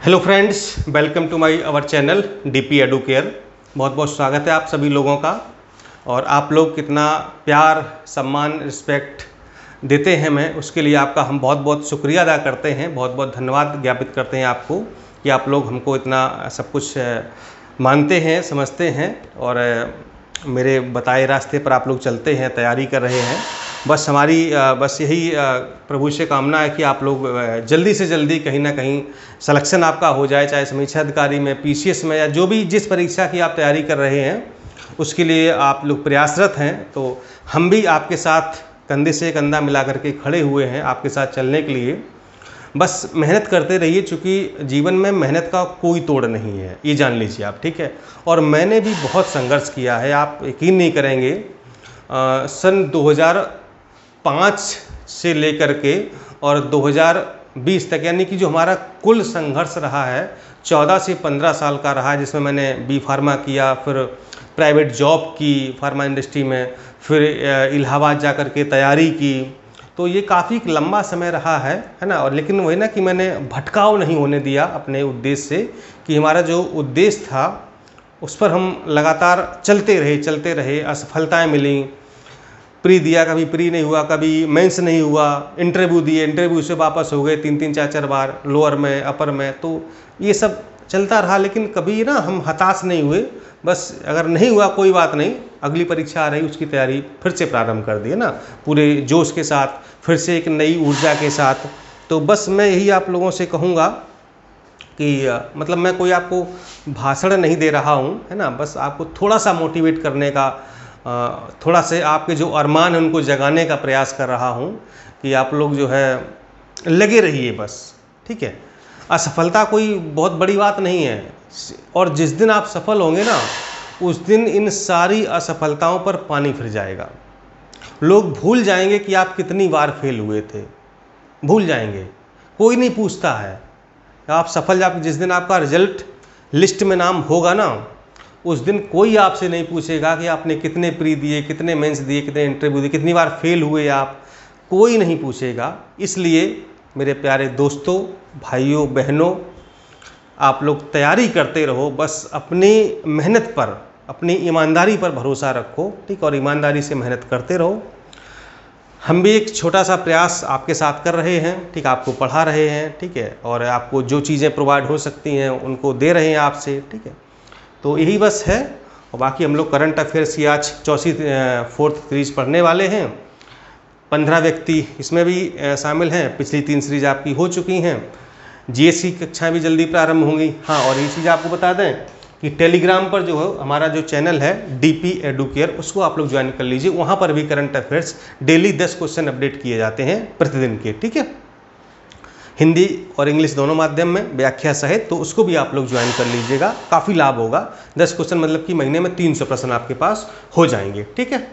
Hello friends, welcome to my our channel DP edu care. बहुत बहुत स्वागत है आप सभी लोगों का। और आप लोग कितना प्यार, सम्मान, रिस्पेक्ट देते हैं मैं उसके लिए आपका हम बहुत बहुत शुक्रिया अदा करते हैं। बहुत बहुत धन्यवाद ज्ञापित करते हैं आपको कि आप लोग हमको इतना सब कुछ मानते हैं, समझते हैं और मेरे बताए रास्ते पर आप लोग चलते हैं, तैयारी कर रहे हैं। बस हमारी बस यही प्रभु से कामना है कि आप लोग जल्दी से जल्दी कहीं ना कहीं सिलेक्शन आपका हो जाए, चाहे समीक्षा अधिकारी में, पीसीएस में, या जो भी जिस परीक्षा की आप तैयारी कर रहे हैं उसके लिए आप लोग प्रयासरत हैं। तो हम भी आपके साथ कंधे से कंधा मिला करके खड़े हुए हैं आपके साथ चलने के लिए। बस मेहनत करते रहिए, चूँकि जीवन में मेहनत का कोई तोड़ नहीं है, ये जान लीजिए आप, ठीक है। और मैंने भी बहुत संघर्ष किया है, आप यकीन नहीं करेंगे। सन 2005 से लेकर के और 2020 तक, यानी कि जो हमारा कुल संघर्ष रहा है 14 से 15 साल का रहा है, जिसमें मैंने बी फार्मा किया, फिर प्राइवेट जॉब की फार्मा इंडस्ट्री में, फिर इलाहाबाद जा कर के तैयारी की। तो ये काफ़ी लंबा समय रहा है ना। और लेकिन वही ना कि मैंने भटकाव नहीं होने दिया अपने उद्देश्य से, कि हमारा जो उद्देश्य था उस पर हम लगातार चलते रहे। असफलताएं मिली, प्री दिया, कभी प्री नहीं हुआ, कभी मेंस नहीं हुआ, इंटरव्यू दिए, इंटरव्यू से वापस हो गए 3-3, 4-4 बार, लोअर में, अपर में। तो ये सब चलता रहा, लेकिन कभी ना हम हताश नहीं हुए। बस अगर नहीं हुआ कोई बात नहीं, अगली परीक्षा आ रही, उसकी तैयारी फिर से प्रारंभ कर दी है ना, पूरे जोश के साथ, फिर से एक नई ऊर्जा के साथ। तो बस मैं यही आप लोगों से कहूँगा कि मतलब मैं कोई आपको भाषण नहीं दे रहा हूँ, है ना। बस आपको थोड़ा सा मोटिवेट करने का, थोड़ा से आपके जो अरमान हैं उनको जगाने का प्रयास कर रहा हूँ कि आप लोग जो है लगे रहिए बस, ठीक है। असफलता कोई बहुत बड़ी बात नहीं है, और जिस दिन आप सफल होंगे ना, उस दिन इन सारी असफलताओं पर पानी फिर जाएगा। लोग भूल जाएंगे कि आप कितनी बार फेल हुए थे, भूल जाएंगे, कोई नहीं पूछता है। आप सफल, आप जिस दिन आपका रिजल्ट लिस्ट में नाम होगा ना, उस दिन कोई आपसे नहीं पूछेगा कि आपने कितने प्री दिए, कितने मेंस दिए, कितने इंटरव्यू दिए, कितनी बार फेल हुए आप, कोई नहीं पूछेगा। इसलिए मेरे प्यारे दोस्तों, भाइयों, बहनों, आप लोग तैयारी करते रहो। बस अपनी मेहनत पर, अपनी ईमानदारी पर भरोसा रखो, ठीक, और ईमानदारी से मेहनत करते रहो। हम भी एक छोटा सा प्रयास आपके साथ कर रहे हैं, ठीक, आपको पढ़ा रहे हैं, ठीक है, और आपको जो चीज़ें प्रोवाइड हो सकती हैं उनको दे रहे हैं आपसे, ठीक है। तो यही बस है। और बाकी हम लोग करंट अफेयर्स की आज 4th सीरीज पढ़ने वाले हैं। 15 व्यक्ति इसमें भी शामिल हैं। पिछली 3 सीरीज आपकी हो चुकी हैं। जीएस की कक्षाएँ भी जल्दी प्रारंभ होंगी। हाँ, और ये चीज़ आपको बता दें कि टेलीग्राम पर जो है हमारा जो चैनल है डीपी एडू केयर, उसको आप लोग ज्वाइन कर लीजिए। वहाँ पर भी current affairs daily 10 question update किए जाते हैं प्रतिदिन के, ठीक है, हिंदी और इंग्लिश दोनों माध्यम में, व्याख्या सहित। तो उसको भी आप लोग ज्वाइन कर लीजिएगा, काफ़ी लाभ होगा। 10 क्वेश्चन मतलब कि महीने में 300 प्रश्न आपके पास हो जाएंगे, ठीक है।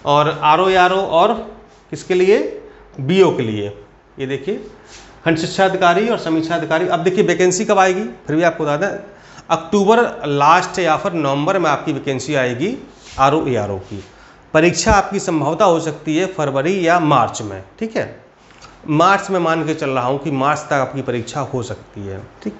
और आरओ और किसके लिए, बीओ के लिए, ये देखिए, खंड शिक्षा अधिकारी और समीक्षा अधिकारी। अब देखिए वैकेंसी कब आएगी, फिर भी आपको बता दें, अक्टूबर लास्ट या फिर नवंबर में आपकी वैकेंसी आएगी आरओ की। परीक्षा आपकी संभवतः हो सकती है फरवरी या मार्च में, ठीक है। मार्च में मान के चल रहा हूँ कि मार्च तक आपकी परीक्षा हो सकती है, ठीक।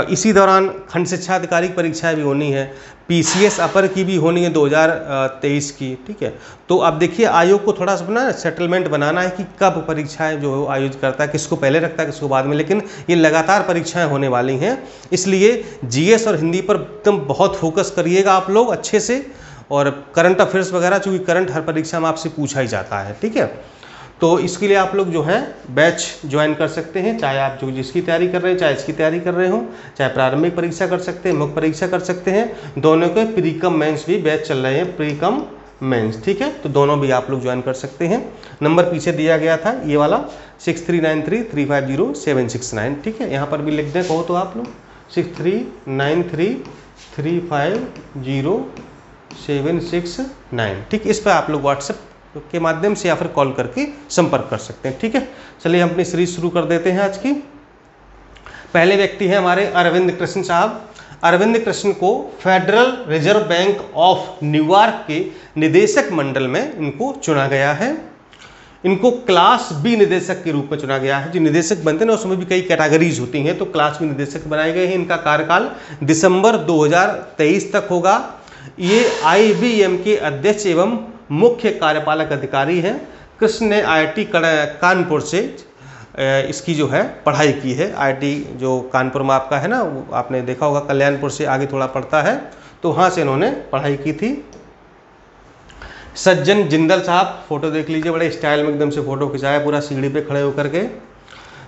इसी दौरान खंड शिक्षा अधिकारी की परीक्षाएं भी होनी है, पीसीएस अपर की भी होनी है 2023 की, ठीक है। तो अब देखिए आयोग को थोड़ा सा ना सेटलमेंट बनाना है कि कब परीक्षाएं जो आयोजित करता है, किसको पहले रखता है, किसको बाद में। लेकिन ये लगातार परीक्षाएं होने वाली हैं, इसलिए जीएस और हिंदी पर एकदम बहुत फोकस करिएगा आप लोग अच्छे से। और करंट अफेयर्स वगैरह, चूँकि करंट हर परीक्षा में आपसे पूछा ही जाता है, ठीक है। तो इसके लिए आप लोग जो है बैच ज्वाइन कर सकते हैं, चाहे आप जो जिसकी तैयारी कर रहे हैं, चाहे इसकी तैयारी कर रहे हो, चाहे प्रारंभिक परीक्षा कर सकते हैं, मुख्य परीक्षा कर सकते हैं। दोनों के प्री कम मेंस भी बैच चल रहे हैं, प्री कम मेंस, ठीक है। तो दोनों भी आप लोग ज्वाइन कर सकते हैं। नंबर पीछे दिया गया था ये वाला 6393350769, ठीक है। यहाँ पर भी लिख दें कहो तो आप लोग 6393350769, ठीक। इस पर आप लोग व्हाट्सएप के माध्यम से या फिर कॉल करके संपर्क कर सकते हैं, ठीक है। चलिए हम अपनी सीरीज शुरू कर देते हैं आज की। पहले व्यक्ति हैं हमारे अरविंद कृष्ण साहब। अरविंद कृष्ण को federal reserve bank of New York के निदेशक मंडल में इनको चुना गया है। इनको क्लास बी निदेशक के रूप में चुना गया है। जो निदेशक बनते हैं ना उसमें भी कई कैटेगरीज होती हैं, तो क्लास बी निदेशक बनाए गए हैं। इनका कार्यकाल दिसंबर 2023 तक होगा। ये IBM के अध्यक्ष एवं मुख्य कार्यपालक अधिकारी हैं। कृष्ण ने IIT कानपुर से इसकी जो है पढ़ाई की है। IIT जो कानपुर में आपका है ना, वो आपने देखा होगा, कल्याणपुर से आगे थोड़ा पड़ता है, तो वहाँ से इन्होंने पढ़ाई की थी। सज्जन जिंदल साहब, फोटो देख लीजिए, बड़े स्टाइल में एकदम से फोटो खिंचाया पूरा सीढ़ी पे खड़े होकर के।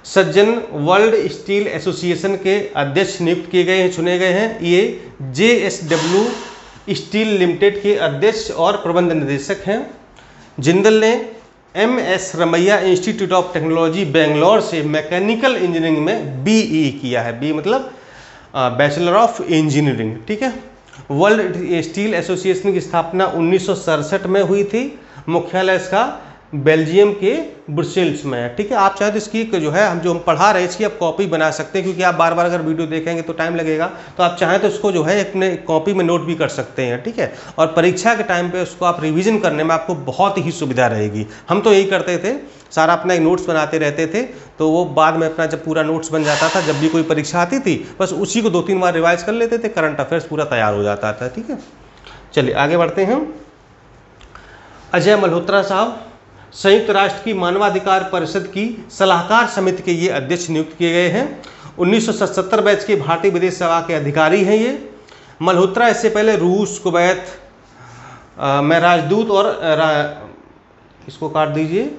सज्जन वर्ल्ड स्टील एसोसिएशन के अध्यक्ष नियुक्त किए गए हैं, चुने गए हैं। ये JSW स्टील लिमिटेड के अध्यक्ष और प्रबंध निदेशक हैं। जिंदल ने MS Ramaiah institute of technology Bangalore से मैकेनिकल इंजीनियरिंग में BE किया है। बी मतलब बैचलर ऑफ इंजीनियरिंग, ठीक है। वर्ल्ड स्टील एसोसिएशन की स्थापना 1967 में हुई थी। मुख्यालय इसका बेल्जियम के ब्रुसेल्स में है, ठीक है। आप चाहे तो इसकी जो है हम पढ़ा रहे हैं इसकी आप कॉपी बना सकते हैं, क्योंकि आप बार बार अगर वीडियो देखेंगे तो टाइम लगेगा, तो आप चाहें तो इसको जो है अपने कॉपी में नोट भी कर सकते हैं, ठीक है। और परीक्षा के टाइम पे उसको आप रिवीजन करने में आपको बहुत ही सुविधा रहेगी। हम तो यही करते थे, सारा अपना एक नोट्स बनाते रहते थे, तो वो बाद में अपना जब पूरा नोट्स बन जाता था, जब भी कोई परीक्षा आती थी बस उसी को 2-3 बार रिवाइज कर लेते थे, करंट अफेयर्स पूरा तैयार हो जाता था, ठीक है। चलिए आगे बढ़ते हैं। अजय मल्होत्रा साहब संयुक्त राष्ट्र की मानवाधिकार परिषद की सलाहकार समिति के ये अध्यक्ष नियुक्त किए गए हैं। 1977 बैच के भारतीय विदेश सेवा के अधिकारी हैं ये। मल्होत्रा इससे पहले रूस, कुवैत में राजदूत और इसको काट दीजिए,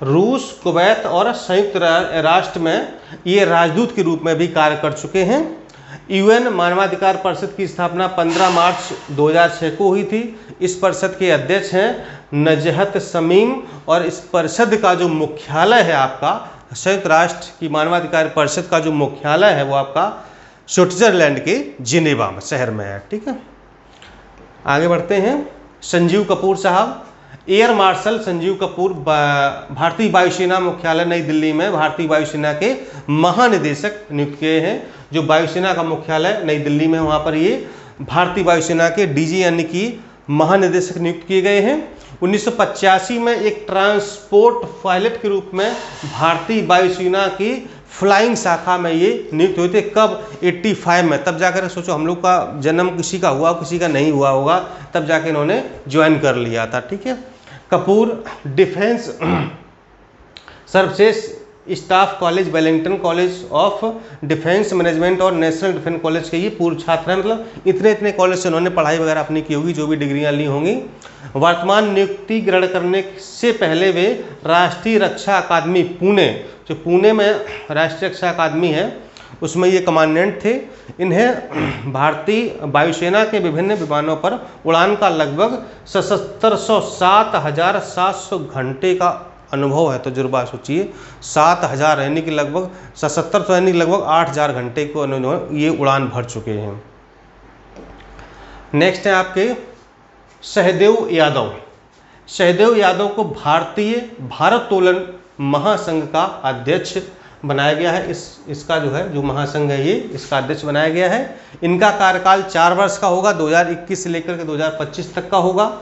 रूस, कुवैत और संयुक्त राष्ट्र में ये राजदूत के रूप में भी कार्य कर चुके हैं। UN मानवाधिकार परिषद की स्थापना 15 मार्च 2006 को हुई थी। इस परिषद के अध्यक्ष हैं नजहत शमीम, और इस परिषद का जो मुख्यालय है आपका, संयुक्त राष्ट्र की मानवाधिकार परिषद का जो मुख्यालय है वो आपका स्विट्जरलैंड के जिनेवा में शहर में है, ठीक है। आगे बढ़ते हैं। संजीव कपूर साहब, एयर मार्शल संजीव कपूर भारतीय वायुसेना मुख्यालय नई दिल्ली में भारतीय वायुसेना के महानिदेशक नियुक्त किए हैं। जो वायुसेना का मुख्यालय नई दिल्ली में, वहाँ पर ये भारतीय वायुसेना के DG यानी कि महानिदेशक नियुक्त किए गए हैं। 1985 में एक ट्रांसपोर्ट पायलट के रूप में भारतीय वायुसेना की फ्लाइंग शाखा में ये नियुक्त हुए थे। कब? 85 में। तब जाकर सोचो, हम लोग का जन्म किसी का हुआ किसी का नहीं हुआ होगा, तब जाके इन्होंने ज्वाइन कर लिया था, ठीक है। Kapoor defence services staff college, Wellington college of defence management और नेशनल डिफेंस कॉलेज के ये पूर्व छात्र हैं। मतलब इतने कॉलेज से उन्होंने पढ़ाई वगैरह अपनी की होगी, जो भी डिग्रियां ली होंगी। वर्तमान नियुक्ति ग्रहण करने से पहले वे राष्ट्रीय रक्षा अकादमी पुणे, जो पुणे में राष्ट्रीय रक्षा अकादमी है, उसमें ये कमांडेंट थे। इन्हें भारतीय वायुसेना के विभिन्न विमानों पर उड़ान का लगभग 77,700 घंटे का अनुभव है। तजुर्बा सोचिए, 7,000 यानी कि लगभग 77 यानी लगभग 8,000 घंटे को ये उड़ान भर चुके हैं। नेक्स्ट है आपके सहदेव यादव। सहदेव यादव को भारतीय भारोत्तोलन महासंघ का अध्यक्ष बनाया गया है। इसका जो है जो महासंघ है ये, इसका अध्यक्ष बनाया गया है। इनका कार्यकाल 4 वर्ष का होगा, 2021 से लेकर के 2025 तक का होगा।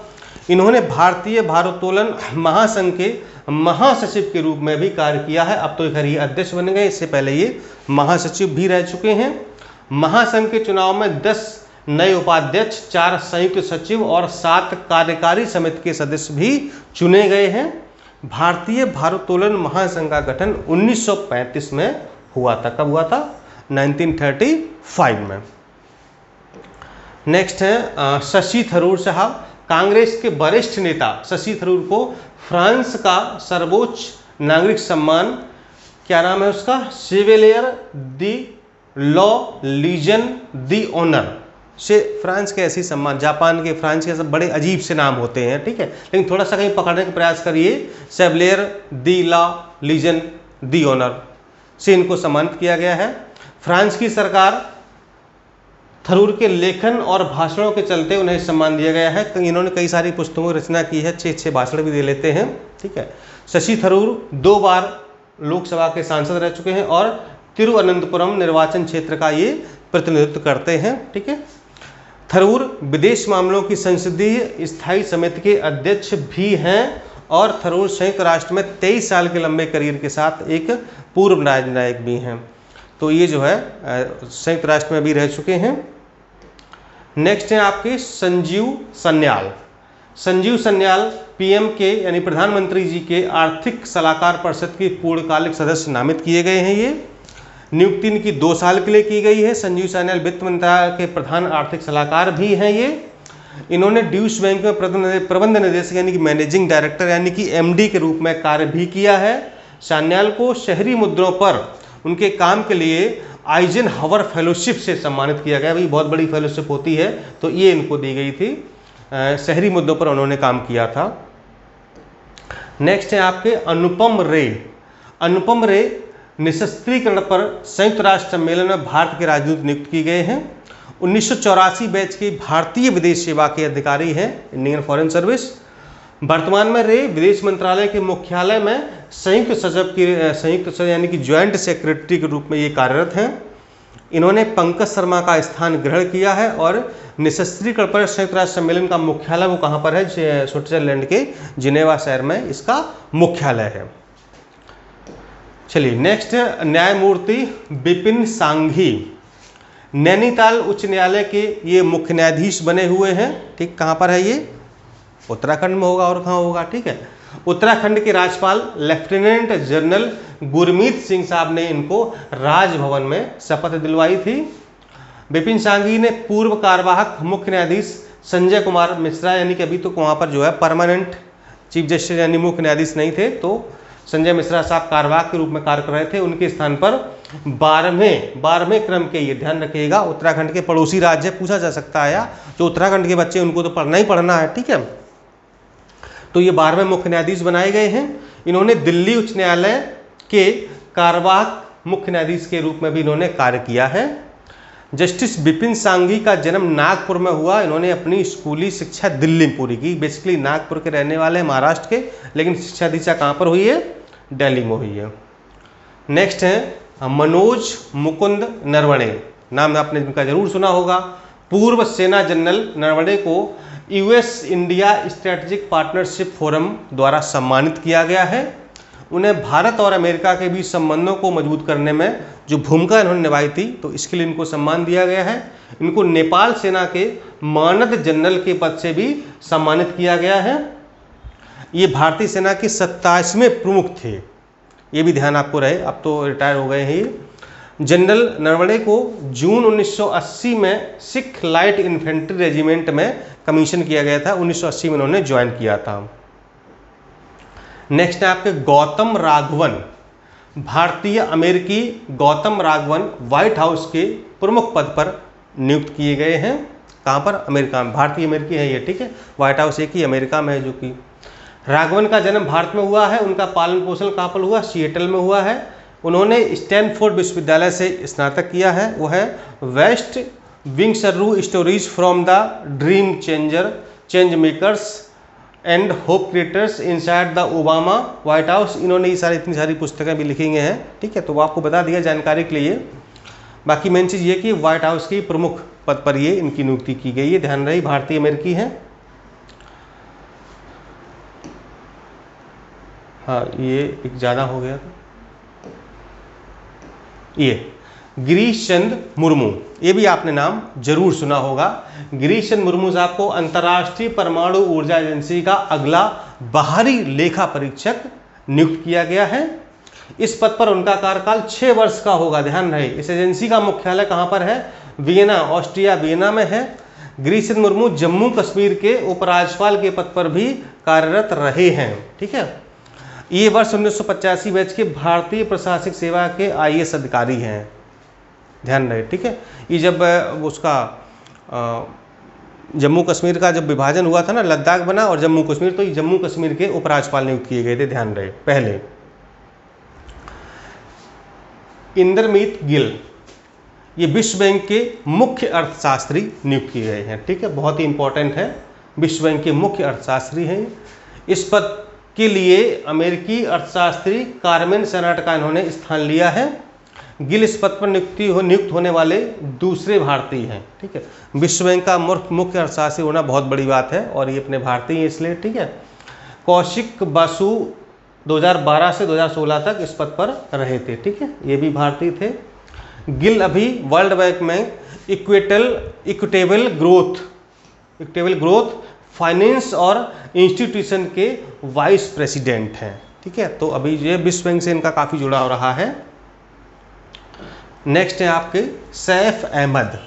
इन्होंने भारतीय भारोत्तोलन महासंघ के महासचिव के रूप में भी कार्य किया है। अब तो खैर ये अध्यक्ष बन गए, इससे पहले ये महासचिव भी रह चुके हैं। महासंघ के चुनाव में 10 नए उपाध्यक्ष, 4 संयुक्त सचिव और 7 कार्यकारी समिति के सदस्य भी चुने गए हैं। भारतीय भारोत्तोलन महासंघ का गठन 1935 में हुआ था। कब हुआ था? 1935 में। नेक्स्ट है शशि थरूर साहब। कांग्रेस के वरिष्ठ नेता शशि थरूर को फ्रांस का सर्वोच्च नागरिक सम्मान, क्या नाम है उसका, Chevalier de la Legion de honneur से, फ्रांस के ऐसी सम्मान, जापान के, फ्रांस के सब बड़े अजीब से नाम होते हैं, ठीक है, लेकिन थोड़ा सा कहीं पकड़ने का प्रयास करिए। Chevalier de la Legion de honneur से इनको सम्मानित किया गया है। फ्रांस की सरकार थरूर के लेखन और भाषणों के चलते उन्हें सम्मान दिया गया है। इन्होंने कई सारी पुस्तकों की रचना की है, 6 भाषण भी दे लेते हैं, ठीक है। शशि थरूर 2 बार लोकसभा के सांसद रह चुके हैं और तिरुवनंतपुरम निर्वाचन क्षेत्र का ये प्रतिनिधित्व करते हैं, ठीक है। थरूर विदेश मामलों की संसदीय स्थायी समिति के अध्यक्ष भी हैं और थरूर संयुक्त राष्ट्र में 23 साल के लंबे करियर के साथ एक पूर्व राजनयिक भी हैं। तो ये जो है संयुक्त राष्ट्र में भी रह चुके हैं। नेक्स्ट है आपके संजीव सन्याल। संजीव सन्याल पीएम के यानी प्रधानमंत्री जी के आर्थिक सलाहकार परिषद के पूर्णकालिक सदस्य नामित किए गए हैं। ये नियुक्ति इनकी 2 साल के लिए की गई है। संजीव सन्याल वित्त मंत्रालय के प्रधान आर्थिक सलाहकार भी हैं। ये इन्होंने ड्यूश बैंक में प्रबंध निदेशक यानी कि मैनेजिंग डायरेक्टर यानी कि एमडी के रूप में कार्य भी किया है। सान्याल को शहरी मुद्दों पर उनके काम के लिए आइजनहावर फेलोशिप से सम्मानित किया गया। भाई बहुत बड़ी फेलोशिप होती है, तो ये इनको दी गई थी। शहरी मुद्दों पर उन्होंने काम किया था। नेक्स्ट है आपके अनुपम रे। अनुपम रे निशस्त्रीकरण पर संयुक्त राष्ट्र सम्मेलन में भारत के राजदूत नियुक्त किए गए हैं। 1984 बैच के भारतीय विदेश सेवा के अधिकारी हैं, इंडियन फॉरेन सर्विस। वर्तमान में रे विदेश मंत्रालय के मुख्यालय में संयुक्त सचिव यानी कि ज्वाइंट सेक्रेटरी के रूप में ये कार्यरत हैं। इन्होंने पंकज शर्मा का स्थान ग्रहण किया है और निशस्त्रीकरण पर संयुक्त राष्ट्र सम्मेलन का मुख्यालय वो कहाँ पर है? स्विट्जरलैंड के जिनेवा शहर में इसका मुख्यालय है। चलिए नेक्स्ट है न्यायमूर्ति विपिन सांघी। नैनीताल उच्च न्यायालय के ये मुख्य न्यायाधीश बने हुए हैं। ठीक, कहाँ पर है ये? उत्तराखंड में होगा और कहाँ होगा? ठीक है, उत्तराखंड के राज्यपाल लेफ्टिनेंट जनरल गुरमीत सिंह साहब ने इनको राजभवन में शपथ दिलवाई थी। विपिन सांघी ने पूर्व कार्यवाहक मुख्य न्यायाधीश संजय कुमार मिश्रा यानी कि अभी तो वहाँ पर जो है परमानेंट चीफ जस्टिस यानी मुख्य न्यायाधीश नहीं थे, तो संजय मिश्रा साहब कार्यवाहक के रूप में कार्य कर रहे थे। उनके स्थान पर 12वें क्रम के, ये ध्यान रखिएगा, उत्तराखंड के पड़ोसी राज्य पूछा जा सकता है, या जो उत्तराखंड के बच्चे उनको तो पढ़ना ही पढ़ना है। ठीक है, तो ये 12वें मुख्य न्यायाधीश बनाए गए हैं। इन्होंने दिल्ली उच्च न्यायालय के कार्यवाहक मुख्य न्यायाधीश के रूप में भी इन्होंने कार्य किया है। जस्टिस विपिन सांघी का जन्म नागपुर में हुआ। इन्होंने अपनी स्कूली शिक्षा दिल्ली में पूरी की। बेसिकली नागपुर के रहने वाले हैं, महाराष्ट्र के, लेकिन शिक्षा दीक्षा कहाँ पर हुई है? दिल्ली में हुई है। नेक्स्ट है मनोज मुकुंद नरवणे। नाम आपने इनका जरूर सुना होगा। पूर्व सेना जनरल नरवणे को US India strategic partnership forum द्वारा सम्मानित किया गया है। उन्हें भारत और अमेरिका के बीच संबंधों को मजबूत करने में जो भूमिका इन्होंने निभाई थी, तो इसके लिए इनको सम्मान दिया गया है। इनको नेपाल सेना के मानद जनरल के पद से भी सम्मानित किया गया है। ये भारतीय सेना के 27वें प्रमुख थे, ये भी ध्यान आपको रहे, अब तो रिटायर हो गए हैं ये। जनरल नरवणे को जून 1980 में सिख लाइट इन्फेंट्री रेजिमेंट में कमीशन किया गया था। 1980 में उन्होंने ज्वाइन किया था। नेक्स्ट है आपके गौतम राघवन। भारतीय अमेरिकी गौतम राघवन व्हाइट हाउस के प्रमुख पद पर नियुक्त किए गए हैं। कहाँ पर? अमेरिका में। भारतीय अमेरिकी है ये, ठीक है। व्हाइट हाउस एक ही अमेरिका में है। जो कि राघवन का जन्म भारत में हुआ है। उनका पालन पोषण कहाँ पर हुआ? सिएटल में हुआ है। उन्होंने स्टैनफोर्ड विश्वविद्यालय से स्नातक किया है। वो है West Wingers stories from the dream change makers and hope creators inside the Obama White House. इन्होंने ये इतनी सारी पुस्तकें भी लिखी गई हैं, ठीक है। तो वो आपको बता दिया जानकारी के लिए। बाकी मेन चीज़ ये कि व्हाइट हाउस की प्रमुख पद पर ये इनकी नियुक्ति की गई है। ध्यान रही, भारतीय अमेरिकी हैं। हाँ, ये एक ज़्यादा हो गया था। ये गिरीश चंद्र मुर्मू, ये भी आपने नाम जरूर सुना होगा। गिरीश चंद्र मुर्मू साहब को अंतर्राष्ट्रीय परमाणु ऊर्जा एजेंसी का अगला बाहरी लेखा परीक्षक नियुक्त किया गया है। इस पद पर उनका कार्यकाल 6 वर्ष का होगा। ध्यान रहे, इस एजेंसी का मुख्यालय कहाँ पर है? वियना, ऑस्ट्रिया वियना में है। गिरीश चंद्र मुर्मू जम्मू कश्मीर के उपराज्यपाल के पद पर भी कार्यरत रहे हैं, ठीक है। ये वर्ष 1985 बैच के भारतीय प्रशासनिक सेवा के IAS अधिकारी हैं। ध्यान रहे, ठीक है। ये जब उसका जम्मू कश्मीर का जब विभाजन हुआ था ना, लद्दाख बना और जम्मू कश्मीर, तो ये जम्मू कश्मीर के उपराज्यपाल नियुक्त किए गए थे। ध्यान रहे। पहले इंद्रमीत गिल, ये विश्व बैंक के मुख्य अर्थशास्त्री नियुक्त किए गए हैं, ठीक है। बहुत ही इंपॉर्टेंट है, विश्व बैंक के मुख्य अर्थशास्त्री हैं। इस पद के लिए अमेरिकी अर्थशास्त्री कार्मेन सेनेट का इन्होंने स्थान लिया है। गिल इस पद पर नियुक्त होने वाले दूसरे भारतीय हैं, ठीक है। विश्व बैंक का मुख्य अर्थशास्त्री होना बहुत बड़ी बात है और ये अपने भारतीय हैं इसलिए, ठीक है। कौशिक बसु 2012 से 2016 तक इस पद पर रहे थे। ठीक है, ये भी भारतीय थे। गिल अभी वर्ल्ड बैंक में इक्विटेबल ग्रोथ फाइनेंस और इंस्टीट्यूशन के वाइस प्रेसिडेंट हैं। ठीक है, तो अभी ये विश्व बैंक से इनका काफ़ी जुड़ाव रहा है। नेक्स्ट है आपके सैफ अहमद।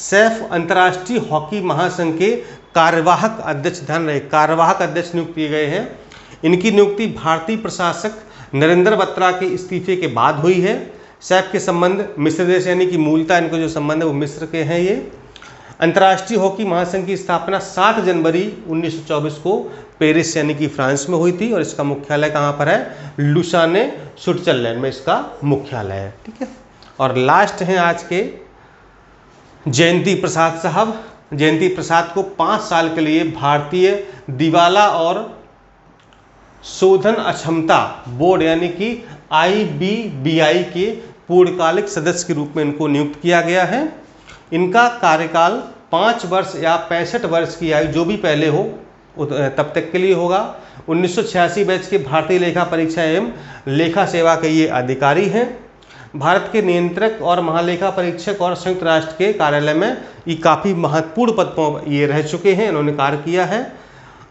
सैफ अंतर्राष्ट्रीय हॉकी महासंघ के कार्यवाहक अध्यक्ष, ध्यान रहे, कार्यवाहक अध्यक्ष नियुक्त किए गए हैं। इनकी नियुक्ति भारतीय प्रशासक नरेंद्र बत्रा के इस्तीफे के बाद हुई है। सैफ के संबंध मिस्र देश, यानी कि मूलतः इनको जो संबंध है वो मिस्र के हैं। ये अंतर्राष्ट्रीय हॉकी महासंघ की स्थापना 7 जनवरी 1924 को पेरिस यानी कि फ्रांस में हुई थी और इसका मुख्यालय कहाँ पर है? लुसाने, स्विट्जरलैंड में इसका मुख्यालय है। ठीक है, और लास्ट हैं आज के जयंती प्रसाद साहब। जयंती प्रसाद को 5 साल के लिए भारतीय दिवाला और शोधन अक्षमता बोर्ड यानी कि IBBI के पूर्णकालिक सदस्य के रूप में इनको नियुक्त किया गया है। इनका कार्यकाल 5 वर्ष या 65 वर्ष की आयु जो भी पहले हो तब तक के लिए होगा। 1986 बैच के भारतीय लेखा परीक्षा एवं लेखा सेवा के ये अधिकारी हैं। भारत के नियंत्रक और महालेखा परीक्षक और संयुक्त राष्ट्र के कार्यालय में ये काफ़ी महत्वपूर्ण पद पर ये रह चुके हैं, इन्होंने कार्य किया है।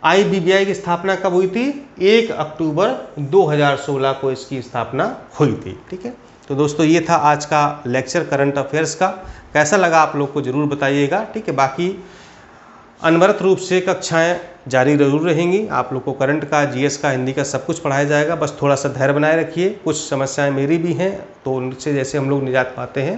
IBBI की स्थापना कब हुई थी? 1 अक्टूबर 2016 को इसकी स्थापना हुई थी। ठीक है, तो दोस्तों ये था आज का लेक्चर करंट अफेयर्स का। कैसा लगा आप लोग को ज़रूर बताइएगा। ठीक है, बाकी अनवरत रूप से कक्षाएं जारी जरूर रहेंगी। आप लोग को करंट का, GS का, हिंदी का सब कुछ पढ़ाया जाएगा। बस थोड़ा सा धैर्य बनाए रखिए। कुछ समस्याएं मेरी भी हैं तो उनसे जैसे हम लोग निजात पाते हैं,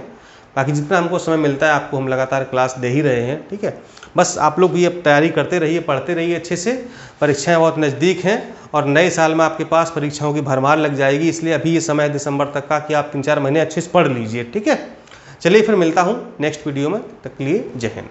बाकी जितना हमको समय मिलता है आपको हम लगातार क्लास दे ही रहे हैं। ठीक है, बस आप लोग भी अब तैयारी करते रहिए, पढ़ते रहिए अच्छे से। परीक्षाएं बहुत नज़दीक हैं और नए साल में आपके पास परीक्षाओं की भरमार लग जाएगी, इसलिए अभी ये समय दिसंबर तक का कि आप 3-4 महीने अच्छे से पढ़ लीजिए। ठीक है, चलिए फिर मिलता हूँ नेक्स्ट वीडियो में, तब तक के लिए जय हिंद।